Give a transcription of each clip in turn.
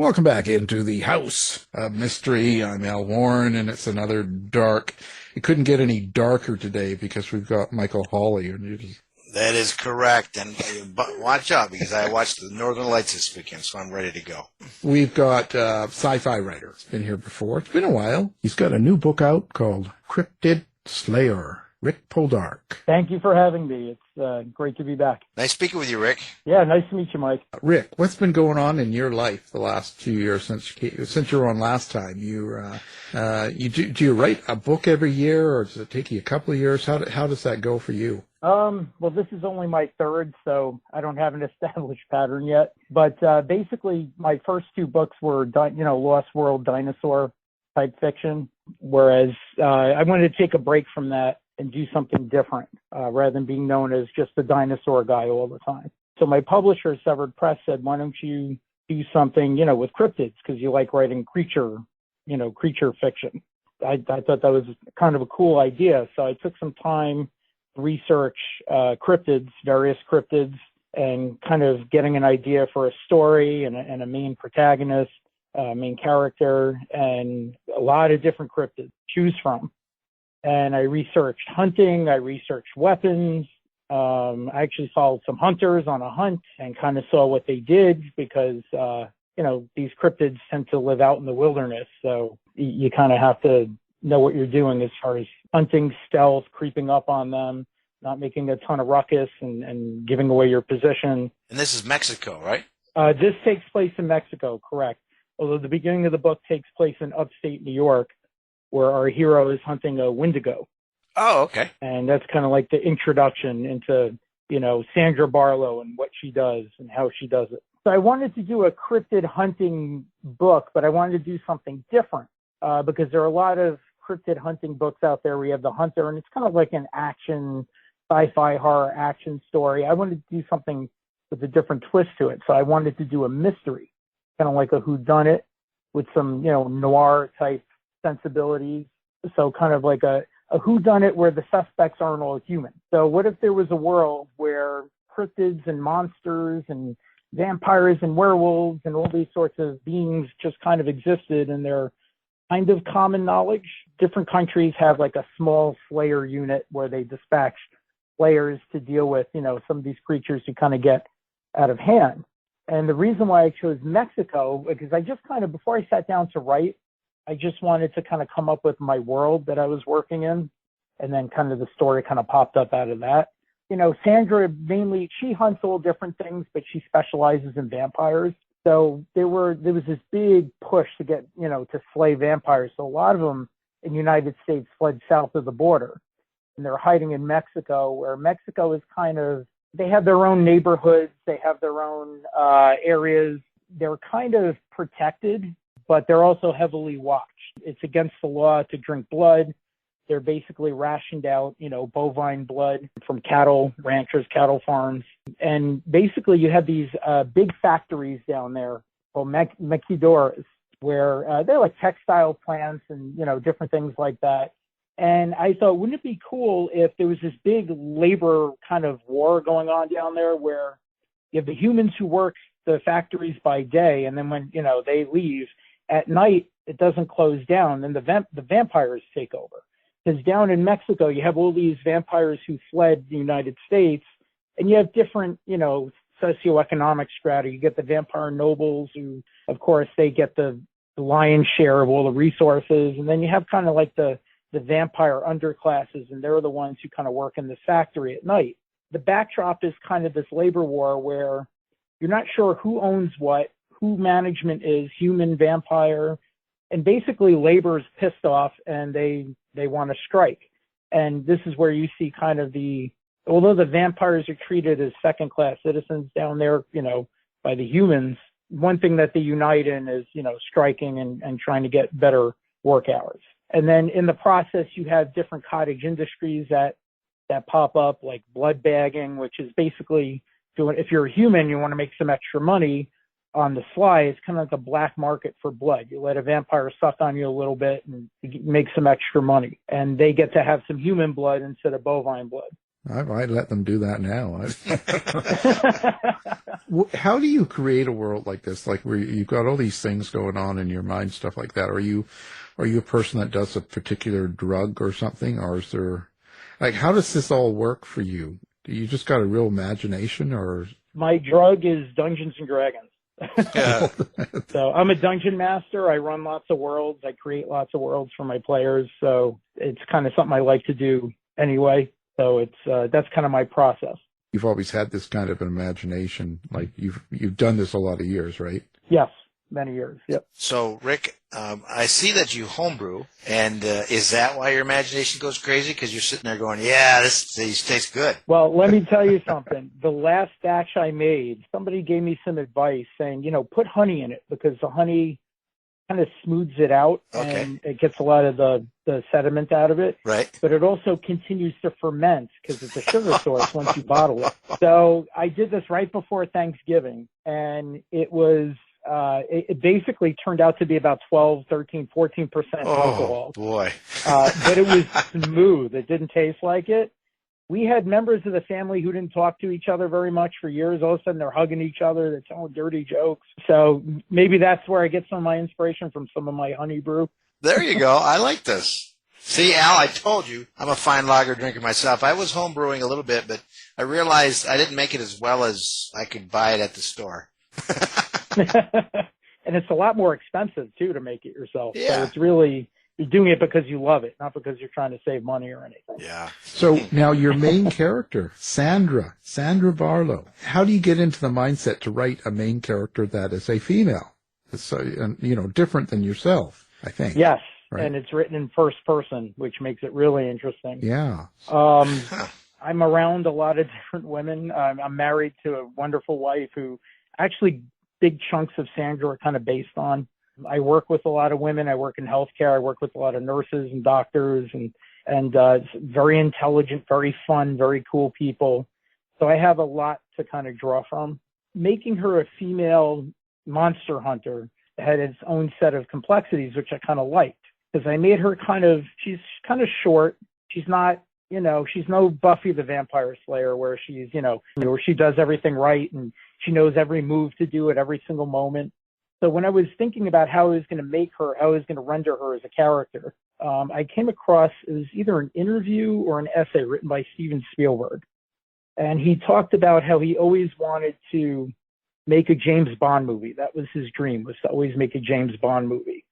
Welcome back into the House of Mystery. I'm Al Warren, and it's another dark. It couldn't get any darker today because we've got Michael Hawley. That is correct, and watch out because I watched the Northern Lights this weekend, so I'm ready to go. We've got sci-fi writer. It's been here before. It's been a while. He's got a new book out called Cryptid Slayer. Rick Poldark. Thank you for having me. It's great to be back. Nice speaking with you, Rick. Yeah, nice to meet you, Mike. Rick, what's been going on in your life the last 2 years since you were on last time? Do you write a book every year, or does it take you a couple of years? How does that go for you? Well, this is only my third, so I don't have an established pattern yet. But basically, my first two books were, Lost World dinosaur type fiction, whereas I wanted to take a break from that and do something different rather than being known as just the dinosaur guy all the time. So my publisher, Severed Press, said, why don't you do something, with cryptids, because you like writing creature fiction. I thought that was kind of a cool idea. So I took some time to research various cryptids, and kind of getting an idea for a story and a main protagonist, main character, and a lot of different cryptids to choose from. And I researched hunting, I researched weapons. I actually followed some hunters on a hunt and kind of saw what they did because, these cryptids tend to live out in the wilderness. So you kind of have to know what you're doing as far as hunting, stealth, creeping up on them, not making a ton of ruckus and giving away your position. And this is Mexico, right? This takes place in Mexico, correct. Although the beginning of the book takes place in upstate New York, where our hero is hunting a Wendigo. Oh, okay. And that's kind of like the introduction into, Sandra Barlowe and what she does and how she does it. So I wanted to do a cryptid hunting book, but I wanted to do something different because there are a lot of cryptid hunting books out there where you have the hunter, and it's kind of like an action, sci-fi horror action story. I wanted to do something with a different twist to it. So I wanted to do a mystery, kind of like a whodunit with some, noir type sensibilities. So kind of like a whodunit where the suspects aren't all human. So what if there was a world where cryptids and monsters and vampires and werewolves and all these sorts of beings just kind of existed, and they're kind of common knowledge? Different countries have like a small slayer unit where they dispatch slayers to deal with, some of these creatures who kind of get out of hand. And the reason why I chose Mexico, because I just kind of, before I sat down to write, I just wanted to kind of come up with my world that I was working in, and then kind of the story kind of popped up out of that. Sandra mainly, she hunts all different things, but she specializes in vampires. So there was this big push to get, to slay vampires. So a lot of them in the United States fled south of the border, and they're hiding in Mexico, where Mexico is kind of, they have their own neighborhoods, they have their own areas. They're kind of protected, but they're also heavily watched. It's against the law to drink blood. They're basically rationed out, bovine blood from cattle ranchers, cattle farms. And basically you have these big factories down there called maquiladoras, where they're like textile plants and, different things like that. And I thought, wouldn't it be cool if there was this big labor kind of war going on down there, where you have the humans who work the factories by day, and then when, they leave at night, it doesn't close down, and the vampires take over. Because down in Mexico, you have all these vampires who fled the United States, and you have different, socioeconomic strata. You get the vampire nobles who, of course, they get the lion's share of all the resources. And then you have kind of like the vampire underclasses, and they're the ones who kind of work in this factory at night. The backdrop is kind of this labor war where you're not sure who owns what, who management is, human, vampire, and basically labor is pissed off and they want to strike. And this is where you see kind of although the vampires are treated as second-class citizens down there, by the humans, one thing that they unite in is, striking and trying to get better work hours. And then in the process, you have different cottage industries that pop up, like blood bagging, which is basically doing, if you're a human, you want to make some extra money on the sly. It's kind of like a black market for blood. You let a vampire suck on you a little bit and you make some extra money, and they get to have some human blood instead of bovine blood. I might let them do that now. How do you create a world like this, like where you've got all these things going on in your mind, stuff like that? Are you a person that does a particular drug or something, or is there, like, how does this all work for you? Do you just got a real imagination, or? My drug is Dungeons and Dragons. Yeah. So I'm a dungeon master. I run lots of worlds. I create lots of worlds for my players. So it's kind of something I like to do anyway. So that's kind of my process. You've always had this kind of an imagination, like you've done this a lot of years, right? Yes, many years. Yep. So, Rick, I see that you homebrew, and is that why your imagination goes crazy? Because you're sitting there going, yeah, this tastes good. Well, let me tell you something. The last batch I made, somebody gave me some advice saying, put honey in it because the honey kind of smooths it out and it gets a lot of the sediment out of it. Right. But it also continues to ferment because it's a sugar source once you bottle it. So I did this right before Thanksgiving, and it was it basically turned out to be about 12, 13, 14% alcohol. Oh, boy. But it was smooth. It didn't taste like it. We had members of the family who didn't talk to each other very much for years. All of a sudden, they're hugging each other. They're telling dirty jokes. So maybe that's where I get some of my inspiration from, some of my honey brew. There you go. I like this. See, Al, I told you I'm a fine lager drinker myself. I was home brewing a little bit, but I realized I didn't make it as well as I could buy it at the store. And it's a lot more expensive, too, to make it yourself. Yeah. So it's really, you're doing it because you love it, not because you're trying to save money or anything. Yeah. So now your main character, Sandra Barlowe, how do you get into the mindset to write a main character that is a female? It's, different than yourself, I think. Yes. Right. And it's written in first person, which makes it really interesting. Yeah. I'm around a lot of different women. I'm married to a wonderful wife who actually big chunks of Sandra are kind of based on. I work with a lot of women. I work in healthcare. I work with a lot of nurses and doctors and very intelligent, very fun, very cool people. So I have a lot to kind of draw from. Making her a female monster hunter had its own set of complexities, which I kind of liked because I made her she's kind of short. She's not, she's no Buffy the Vampire Slayer where she's, where she does everything right and she knows every move to do at every single moment. So when I was thinking about how I was going to make her, how I was going to render her as a character, I came across, it was either an interview or an essay written by Steven Spielberg. And he talked about how he always wanted to make a James Bond movie. That was his dream, was to always make a James Bond movie.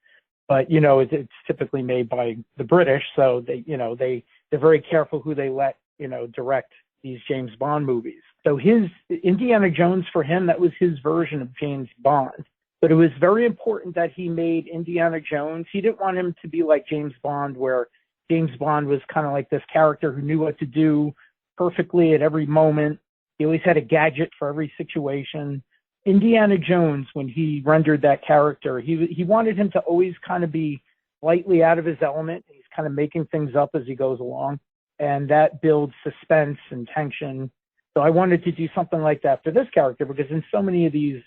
But, it's typically made by the British. So they're very careful who they let, direct these James Bond movies. So his Indiana Jones, for him, that was his version of James Bond. But it was very important that he made Indiana Jones. He didn't want him to be like James Bond, where James Bond was kind of like this character who knew what to do perfectly at every moment. He always had a gadget for every situation. Indiana Jones, when he rendered that character, he wanted him to always kind of be slightly out of his element. He's kind of making things up as he goes along. And that builds suspense and tension. So I wanted to do something like that for this character because in so many of these,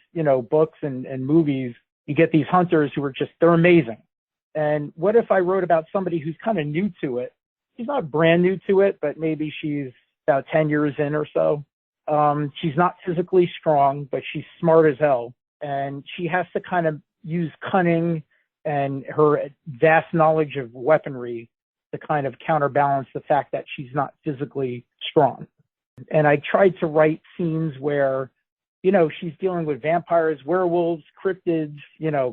books and movies, you get these hunters who are they're amazing. And what if I wrote about somebody who's kind of new to it? She's not brand new to it, but maybe she's about 10 years in or so. She's not physically strong, but she's smart as hell. And she has to kind of use cunning and her vast knowledge of weaponry to kind of counterbalance the fact that she's not physically strong. And I tried to write scenes where, she's dealing with vampires, werewolves, cryptids,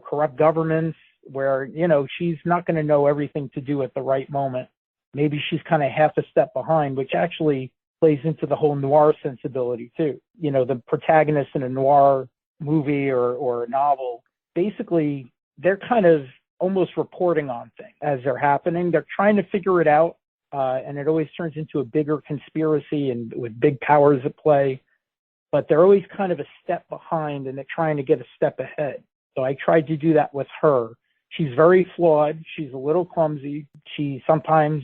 corrupt governments, where, she's not going to know everything to do at the right moment. Maybe she's kind of half a step behind, which actually plays into the whole noir sensibility too. The protagonist in a noir movie or a novel, basically they're kind of almost reporting on things as they're happening. They're trying to figure it out. And it always turns into a bigger conspiracy and with big powers at play, but they're always kind of a step behind and they're trying to get a step ahead. So I tried to do that with her. She's very flawed. She's a little clumsy. She sometimes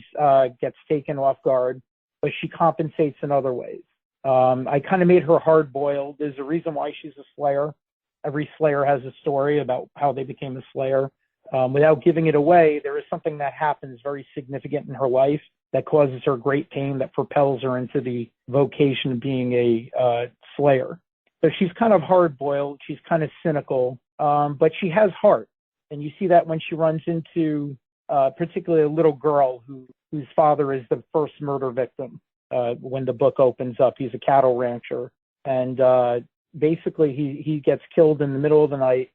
gets taken off guard, but she compensates in other ways. I kind of made her hard boiled. There's a reason why she's a slayer. Every slayer has a story about how they became a slayer. Without giving it away, there is something that happens very significant in her life that causes her great pain that propels her into the vocation of being a slayer. So she's kind of hard-boiled. She's kind of cynical, but she has heart. And you see that when she runs into particularly a little girl whose father is the first murder victim. When the book opens up, he's a cattle rancher. And basically he gets killed in the middle of the night.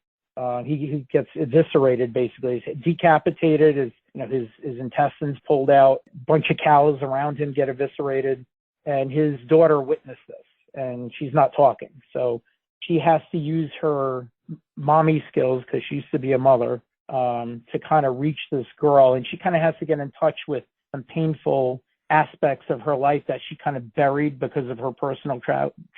He gets eviscerated, basically. He's decapitated, his intestines pulled out. A bunch of cows around him get eviscerated. And his daughter witnessed this, and she's not talking. So she has to use her mommy skills, because she used to be a mother, to kind of reach this girl. And she kind of has to get in touch with some painful aspects of her life that she kind of buried because of her personal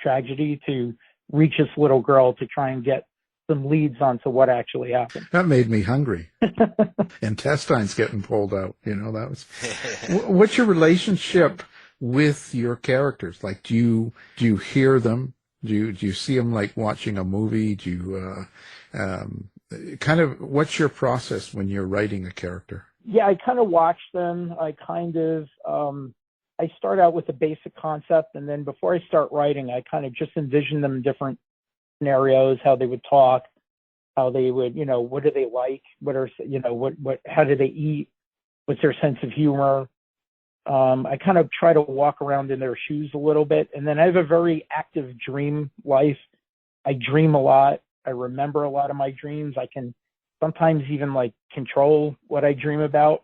tragedy, to reach this little girl to try and get some leads onto what actually happened. That made me hungry. Intestines getting pulled out, that was... What's your relationship with your characters? Like, do you hear them? Do you see them like watching a movie? Do you, kind of, what's your process when you're writing a character? Yeah, I kind of watch them. I start out with a basic concept, and then before I start writing, I kind of just envision them in different scenarios, how they would talk, how they would, what do they like? How do they eat? What's their sense of humor? I kind of try to walk around in their shoes a little bit. And then I have a very active dream life. I dream a lot. I remember a lot of my dreams. I can sometimes even control what I dream about.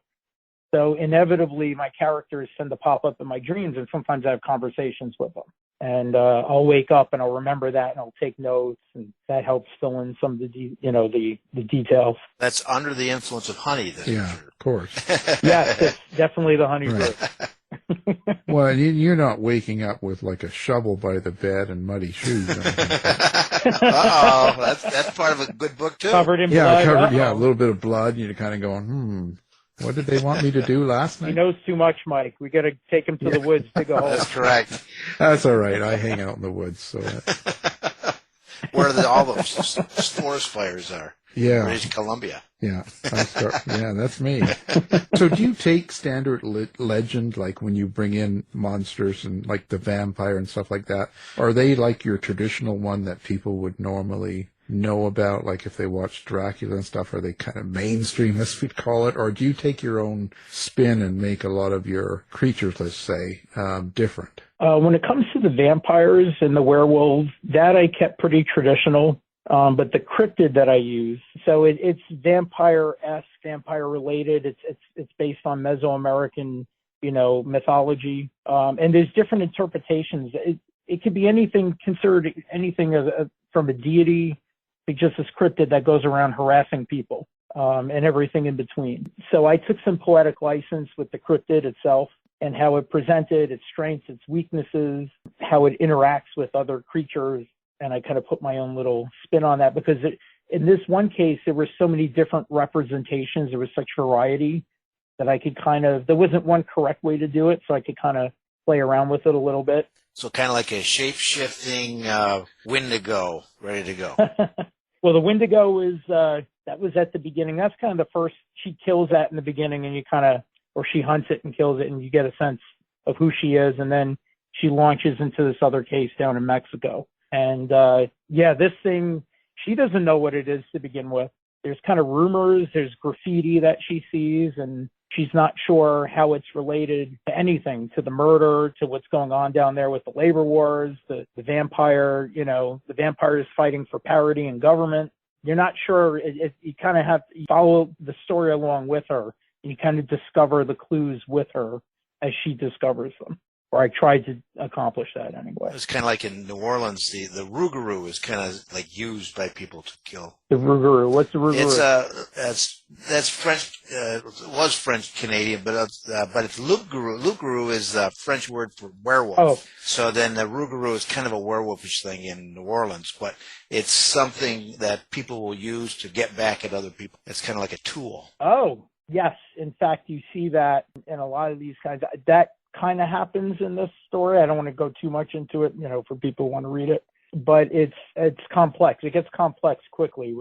So inevitably my characters tend to pop up in my dreams, and sometimes I have conversations with them. And I'll wake up and I'll remember that, and I'll take notes, and that helps fill in some of the details. That's under the influence of honey, then. Yeah, of course. Yes, it's definitely the honey right. Well, you're not waking up with a shovel by the bed and muddy shoes. Uh-oh, that's part of a good book too. Covered in blood. A little bit of blood. You're kind of going, what did they want me to do last night? He knows too much, Mike. We got to take him to the woods to go home. That's correct. That's all right. I hang out in the woods, so. Where all the forest fires are. Yeah. British Columbia. Yeah. That's me. So do you take standard legend, like when you bring in monsters and like the vampire and stuff like that? Are they like your traditional one that people would normally know about, like if they watch Dracula and stuff? Are they kind of mainstream, as we'd call it? Or do you take your own spin and make a lot of your creatures, let's say, different? When it comes to the vampires and the werewolves, that I kept pretty traditional. But the cryptid that I use, so it's vampire-esque, vampire-related. It's based on Mesoamerican, mythology. And there's different interpretations. It could be anything, considered anything from a deity to just this cryptid that goes around harassing people, and everything in between. So I took some poetic license with the cryptid itself and how it presented, its strengths, its weaknesses, how it interacts with other creatures. And I kind of put my own little spin on that, because in this one case, there were so many different representations. There was such variety that I could there wasn't one correct way to do it. So I could kind of play around with it a little bit. So kind of like a shape-shifting Wendigo, ready to go. Well, the Wendigo is, that was at the beginning. That's kind of the first, she kills that in the beginning, and or she hunts it and kills it, and you get a sense of who she is. And then she launches into this other case down in Mexico. And, this thing, she doesn't know what it is to begin with. There's kind of rumors, there's graffiti that she sees, and she's not sure how it's related to anything, to the murder, to what's going on down there with the labor wars, the vampire, the vampire is fighting for parity in government. You're not sure. You kind of have to follow the story along with her. You kind of discover the clues with her as she discovers them. Or I tried to accomplish that anyway. It's kind of like in New Orleans, the rougarou is kind of like used by people to kill. The rougarou. What's the rougarou? It's that's French. It was French Canadian, but it's loup-garou. Loup-garou is the French word for werewolf. Oh. So then the rougarou is kind of a werewolfish thing in New Orleans, but it's something that people will use to get back at other people. It's kind of like a tool. Oh, yes. In fact, you see that in a lot of these kinds. That kind of happens in this story. I don't want to go too much into it, for people who want to read it, but it's complex. It gets complex quickly,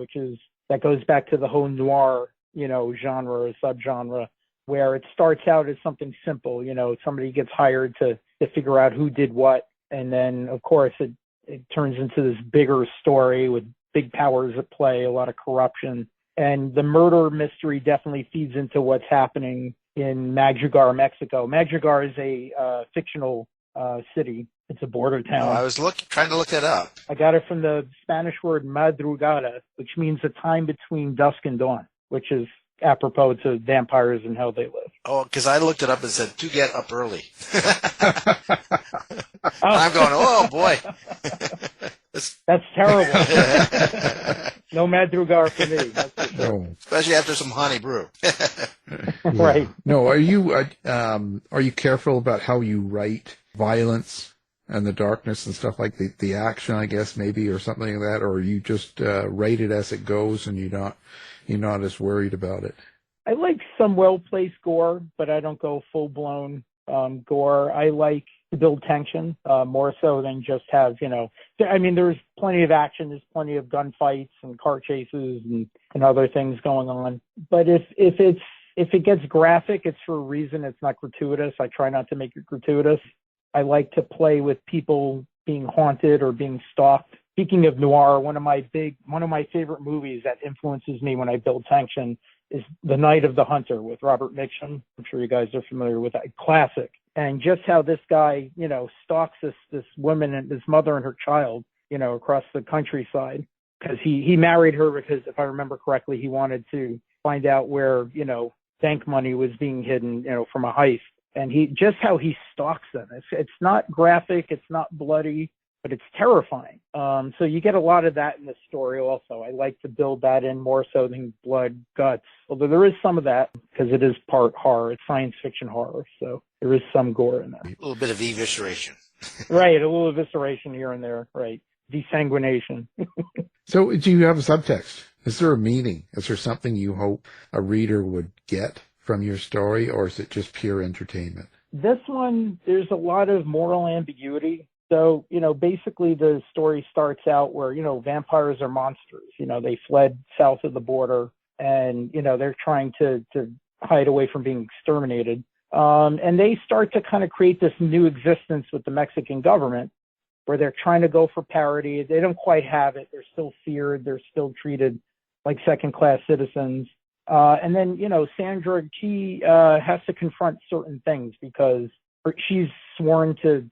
that goes back to the whole noir genre or subgenre, where it starts out as something simple. Somebody gets hired to figure out who did what, and then of course it turns into this bigger story with big powers at play, a lot of corruption, and the murder mystery definitely feeds into what's happening in Madrugar, Mexico. Madrugar is a fictional city. It's a border town. I was trying to look that up. I got it from the Spanish word madrugada, which means the time between dusk and dawn, which is apropos to vampires and how they live. Oh, because I looked it up and said, to get up early. I'm going, oh, boy. That's terrible. No Madrugar for me. That's for sure. No. Especially after some honey brew. Right. No, are you careful about how you write violence and the darkness and stuff, like the action, I guess, maybe, or something like that, or you just write it as it goes and you're not as worried about it? I like some well-placed gore, but I don't go full-blown gore. I like to build tension more so than just have, there's plenty of action, there's plenty of gunfights and car chases and other things going on. But if it gets graphic, it's for a reason. It's not gratuitous. I try not to make it gratuitous. I like to play with people being haunted or being stalked. Speaking of noir, one of my favorite movies that influences me when I build tension is The Night of the Hunter with Robert Mitchum. I'm sure you guys are familiar with that. Classic. And just how this guy, stalks this woman and this mother and her child, across the countryside, because he married her because, if I remember correctly, he wanted to find out where, bank money was being hidden, from a heist. And how he stalks them. It's not graphic, it's not bloody, but it's terrifying. So you get a lot of that in the story also. I like to build that in more so than blood, guts. Although there is some of that because it is part horror. It's science fiction horror. So there is some gore in there. A little bit of evisceration. Right, a little evisceration here and there. Right. Desanguination. So do you have a subtext? Is there a meaning? Is there something you hope a reader would get from your story, or is it just pure entertainment? This one, there's a lot of moral ambiguity. So, basically the story starts out where, vampires are monsters. They fled south of the border and, they're trying to hide away from being exterminated. And they start to kind of create this new existence with the Mexican government where they're trying to go for parity. They don't quite have it. They're still feared. They're still treated like second-class citizens. And then, Sandra, she has to confront certain things because she's sworn to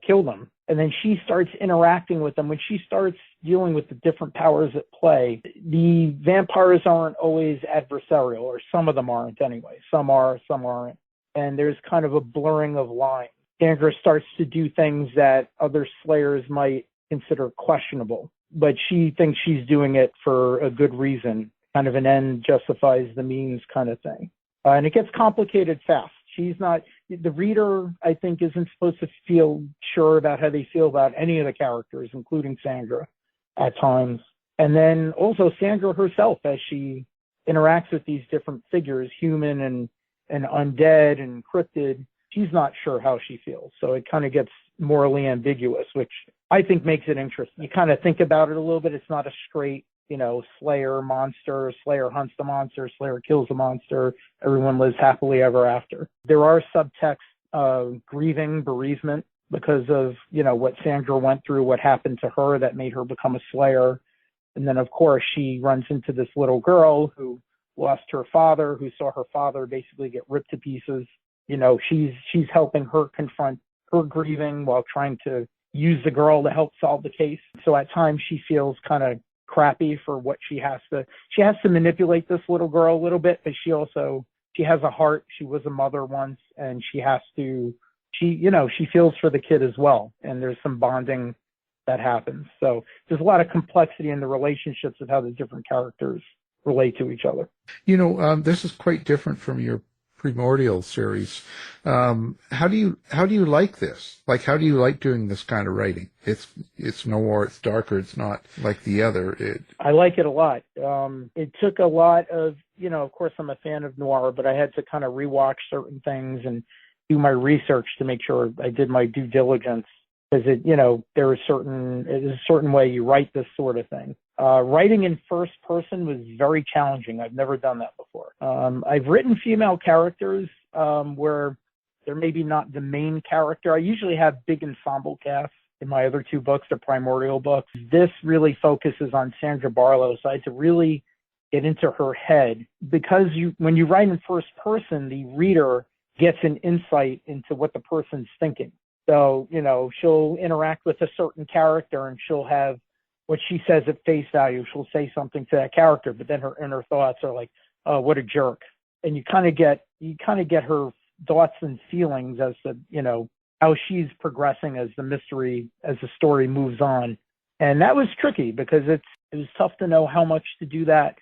kill them. And then she starts interacting with them. When she starts dealing with the different powers at play, the vampires aren't always adversarial, or some of them aren't anyway. Some are, some aren't. And there's kind of a blurring of lines. Sandra starts to do things that other slayers might consider questionable, but she thinks she's doing it for a good reason. Kind of an end justifies the means kind of thing. And it gets complicated fast. The reader, I think, isn't supposed to feel sure about how they feel about any of the characters, including Sandra at times. And then also Sandra herself, as she interacts with these different figures, human and undead and cryptid, she's not sure how she feels. So it kind of gets morally ambiguous, which I think makes it interesting. You kind of think about it a little bit. It's not a straight, Slayer monster, Slayer hunts the monster, Slayer kills the monster, everyone lives happily ever after. There are subtexts of grieving, bereavement because of, what Sandra went through, what happened to her that made her become a Slayer. And then, of course, she runs into this little girl who lost her father, who saw her father basically get ripped to pieces. She's helping her confront her grieving while trying to use the girl to help solve the case. So at times she feels kind of crappy for what she has to manipulate this little girl a little bit, but she has a heart. She was a mother once, and she feels for the kid as well. And there's some bonding that happens. So there's a lot of complexity in the relationships of how the different characters relate to each other. This is quite different from your Primordial series. How do you like this? Like, how do you like doing this kind of writing? It's noir, it's darker, it's not like the other. I like it a lot. It took a lot of, of course I'm a fan of noir, but I had to kind of rewatch certain things and do my research to make sure I did my due diligence because there's a certain way you write this sort of thing. Writing in first person was very challenging. I've never done that before. I've written female characters where they're maybe not the main character. I usually have big ensemble casts in my other two books, the primordial books. This really focuses on Sandra Barlowe, so I had to really get into her head, because when you write in first person, the reader gets an insight into what the person's thinking. So, she'll interact with a certain character and she'll have what she says at face value. She'll say something to that character, but then her inner thoughts are like, oh, what a jerk. And you kind of get her thoughts and feelings as to, how she's progressing as the story moves on. And that was tricky because it was tough to know how much to do that.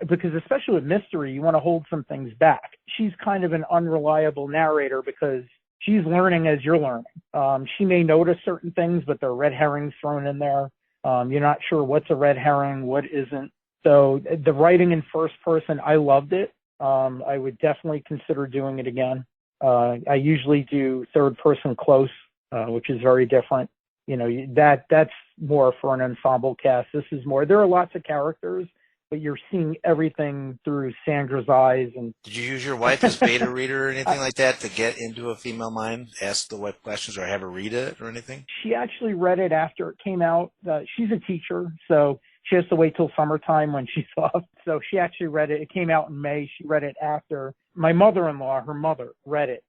Because especially with mystery, you want to hold some things back. She's kind of an unreliable narrator because she's learning as you're learning. She may notice certain things, but there are red herrings thrown in there. You're not sure what's a red herring, what isn't. So the writing in first person, I loved it. I would definitely consider doing it again. I usually do third person close, which is very different. That's more for an ensemble cast. This is more, there are lots of characters, but you're seeing everything through Sandra's eyes. And did you use your wife as beta reader or anything like that to get into a female mind, ask the wife questions, or have her read it or anything? She actually read it after it came out. She's a teacher, so she has to wait till summertime when she's off. So she actually read it. It came out in May. She read it after. My mother-in-law, her mother, read it,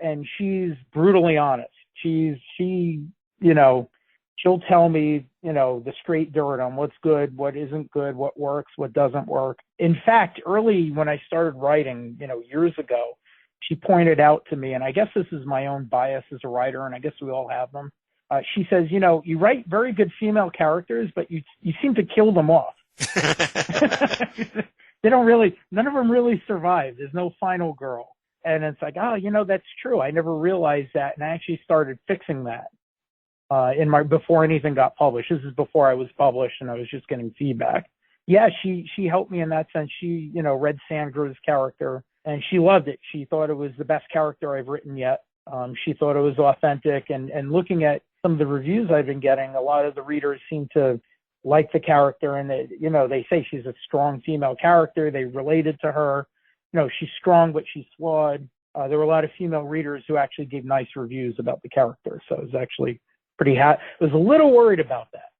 and she's brutally honest. She'll tell me, the straight dirt on what's good, what isn't good, what works, what doesn't work. In fact, early when I started writing, years ago, she pointed out to me, and I guess this is my own bias as a writer, and I guess we all have them. She says, you write very good female characters, but you seem to kill them off. None of them really survive. There's no final girl. And it's like, that's true. I never realized that. And I actually started fixing that. Before anything got published. This is before I was published and I was just getting feedback. Yeah, she helped me in that sense. She, read Sandra's character and she loved it. She thought it was the best character I've written yet. She thought it was authentic, and looking at some of the reviews I've been getting, a lot of the readers seem to like the character, and they say she's a strong female character. They related to her. She's strong, but she's flawed. There were a lot of female readers who actually gave nice reviews about the character. So it was actually pretty I was a little worried about that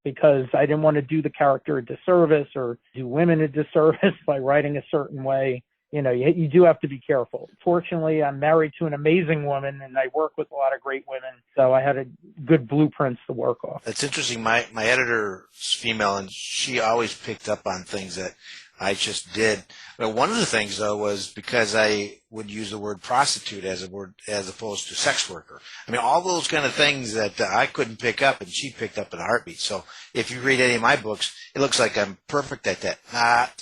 because I didn't want to do the character a disservice or do women a disservice by writing a certain way. You do have to be careful. Fortunately, I'm married to an amazing woman, and I work with a lot of great women, so I had a good blueprints to work off. That's interesting. My editor's female, and she always picked up on things that I just did. But one of the things, though, was because I would use the word prostitute as opposed to sex worker. I mean, all those kind of things that I couldn't pick up, and she picked up in a heartbeat. So if you read any of my books, it looks like I'm perfect at that.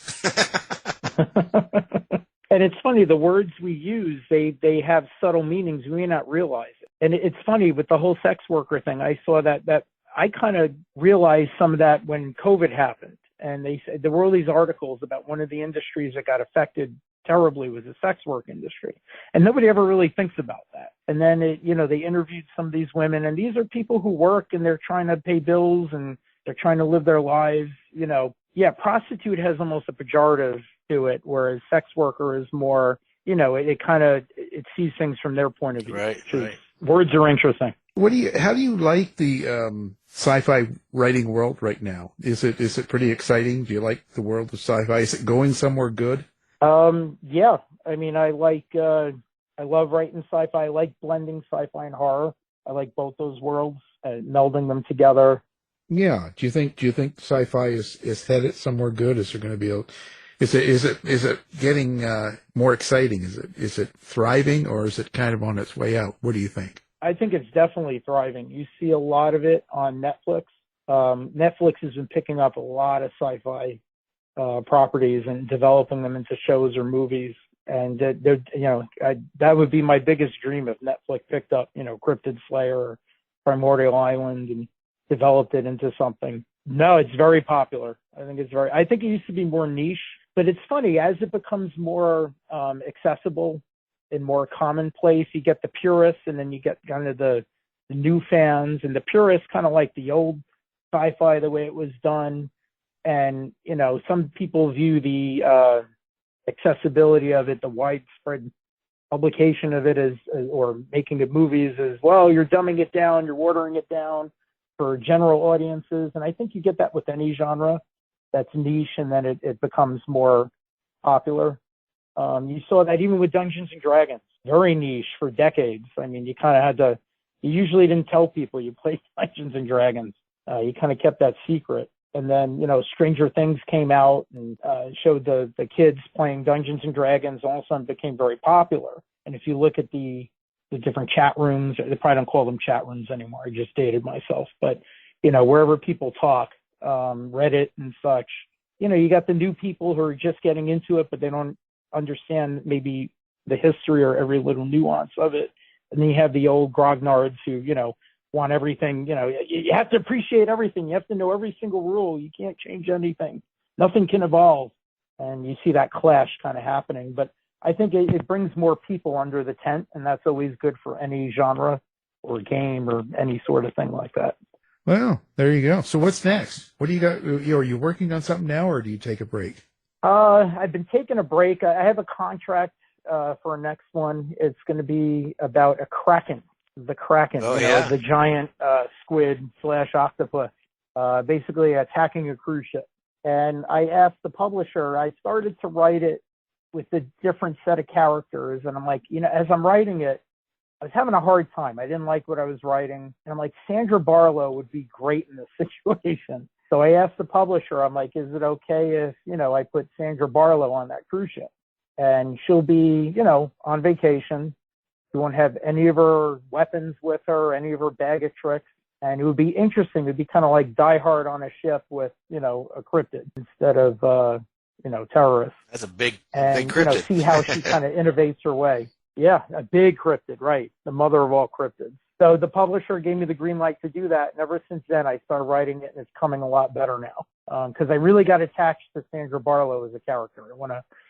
And it's funny, the words we use, they have subtle meanings. We may not realize it. And it's funny with the whole sex worker thing. I saw that I kind of realized some of that when COVID happened. And they said there were all these articles about one of the industries that got affected terribly was the sex work industry. And nobody ever really thinks about that. And then, they interviewed some of these women, and these are people who work and they're trying to pay bills and they're trying to live their lives. Yeah, prostitute has almost a pejorative to it, whereas sex worker is more, it sees things from their point of view. Right. Words are interesting. How do you like the sci-fi writing world right now? Is it pretty exciting? Do you like the world of sci-fi? Is it going somewhere good? Yeah. I mean, I love writing sci-fi. I like blending sci-fi and horror. I like both those worlds, melding them together. Yeah. Do you think sci-fi is headed somewhere good? Is there going to be is it getting more exciting? Is it thriving, or is it kind of on its way out? What do you think? I think it's definitely thriving. You see a lot of it on Netflix. Netflix has been picking up a lot of sci-fi properties and developing them into shows or movies. And that would be my biggest dream if Netflix picked up, Cryptid Slayer or Primordial Island and developed it into something. No, it's very popular. I think it used to be more niche, but it's funny, as it becomes more accessible and more commonplace, you get the purists, and then you get kind of the the new fans and the purists kind of like the old sci-fi, the way it was done. And, you know, some people view the accessibility of it, the widespread publication of it as, or making it movies as well, you're dumbing it down, you're watering it down for general audiences. And I think you get that with any genre that's niche, and then it becomes more popular. You saw that even with Dungeons and Dragons, very niche for decades. I mean, you kind of had to, you usually didn't tell people you played Dungeons and Dragons. You kind of kept that secret. And then, you know, Stranger Things came out and showed the kids playing Dungeons and Dragons. All of a sudden became very popular. And if you look at the different chat rooms, they probably don't call them chat rooms anymore. I just dated myself. But, you know, wherever people talk, Reddit and such, you know, you got the new people who are just getting into it, but they don't understand maybe the history or every little nuance of it. And then you have the old grognards who, you know, want everything, you know, you have to appreciate everything. You have to know every single rule. You can't change anything. Nothing can evolve. And you see that clash kind of happening. But I think it brings more people under the tent, and that's always good for any genre or game or any sort of thing like that. Well, there you go. So what's next? What do you got? Are you working on something now, or do you take a break? I've been taking a break. I have a contract for a next one. It's going to be about a kraken. The kraken, the giant squid / octopus, basically attacking a cruise ship. And I asked the publisher, I started to write it with a different set of characters. And I'm like, you know, as I'm writing it, I was having a hard time. I didn't like what I was writing. And I'm like, Sandra Barlowe would be great in this situation. So I asked the publisher, I'm like, is it okay if, you know, I put Sandra Barlowe on that cruise ship? And she'll be, you know, on vacation. She won't have any of her weapons with her, any of her bag of tricks. And it would be interesting. It'd be kind of like Die Hard on a ship with, you know, a cryptid instead of, you know, terrorists. That's a big and, cryptid. You know, see how she kind of innovates her way. Yeah, a big cryptid, right. The mother of all cryptids. So the publisher gave me the green light to do that. And ever since then, I started writing it, and it's coming a lot better now. Because I really got attached to Sandra Barlowe as a character.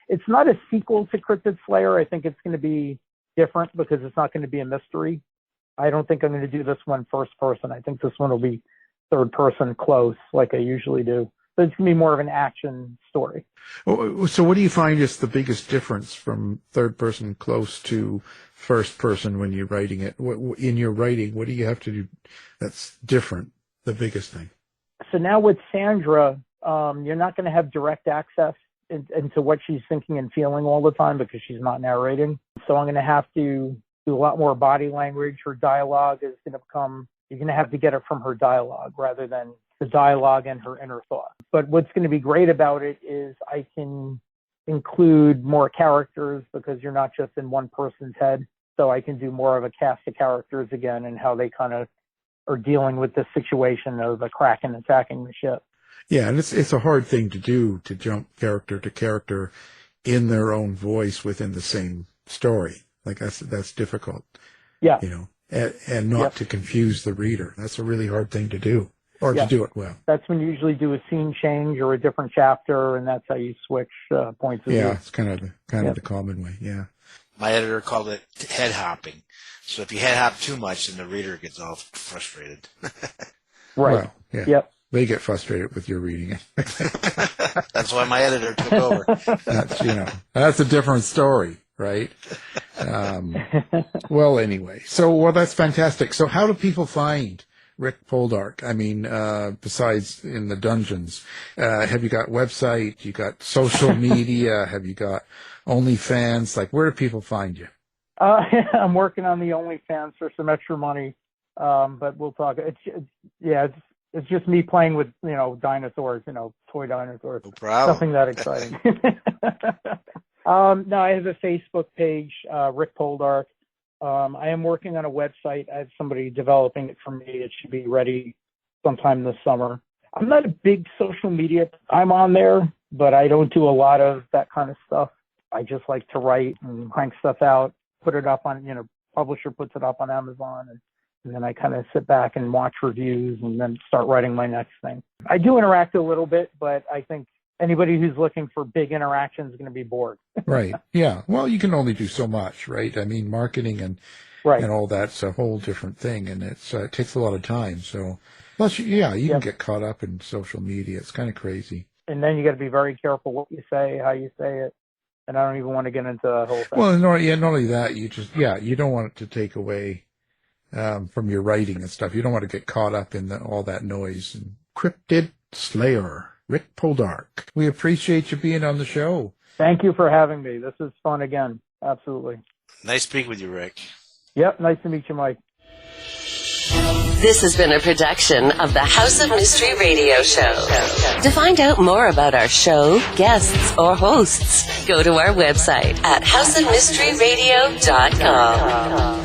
It's not a sequel to Cryptid Slayer. I think it's going to be different because it's not going to be a mystery. I don't think I'm going to do this one first person. I think this one will be third person close like I usually do. But it's going to be more of an action story. So what do you find is the biggest difference from third person close to first person when you're writing it? In your writing, what do you have to do that's different, the biggest thing? So now with Sandra, you're not going to have direct access into what she's thinking and feeling all the time because she's not narrating. So I'm going to have to do a lot more body language. Her dialogue is going to become, you're going to have to get it from her dialogue rather than the dialogue and her inner thought. But what's going to be great about it is I can include more characters because you're not just in one person's head. So I can do more of a cast of characters again and how they kind of are dealing with the situation of a kraken attacking the ship. Yeah, and it's a hard thing to do, to jump character to character in their own voice within the same story. Like that's difficult. Yeah. You know, and not to confuse the reader. That's a really hard thing to do, or to do it well. That's when you usually do a scene change or a different chapter, and that's how you switch points of view. Yeah, it's kind of the common way. Yeah. My editor called it head hopping. So if you head hop too much, then the reader gets all frustrated. Right. Well, yeah. Yep. They get frustrated with your reading it. That's why my editor took over. That's a different story, right? Well, anyway. So, that's fantastic. So how do people find Rick Poldark? I mean, besides in the dungeons, have you got website? You got social media? Have you got OnlyFans? Like, where do people find you? I'm working on the OnlyFans for some extra money. But we'll talk. It's just me playing with, dinosaurs, toy dinosaurs. No problem. Nothing that exciting. No, I have a Facebook page, Rick Poldark. I am working on a website. I have somebody developing it for me. It should be ready sometime this summer. I'm not a big social media. I'm on there, but I don't do a lot of that kind of stuff. I just like to write and crank stuff out, put it up on, publisher puts it up on Amazon, and then I kind of sit back and watch reviews and then start writing my next thing. I do interact a little bit, but I think anybody who's looking for big interaction is going to be bored. Right. Yeah. Well, you can only do so much, right? I mean, marketing Right. and all that's a whole different thing, and it takes a lot of time. So, plus, you can get caught up in social media. It's kind of crazy. And then you got to be very careful what you say, how you say it. And I don't even want to get into that whole thing. Well, not only that, you don't want it to take away from your writing and stuff. You don't want to get caught up in all that noise. And Cryptid Slayer, Rick Poldark. We appreciate you being on the show. Thank you for having me. This is fun again. Absolutely. Nice speaking with you, Rick. Yep. Nice to meet you, Mike. This has been a production of the House of Mystery Radio Show. To find out more about our show, guests, or hosts, go to our website at houseofmysteryradio.com.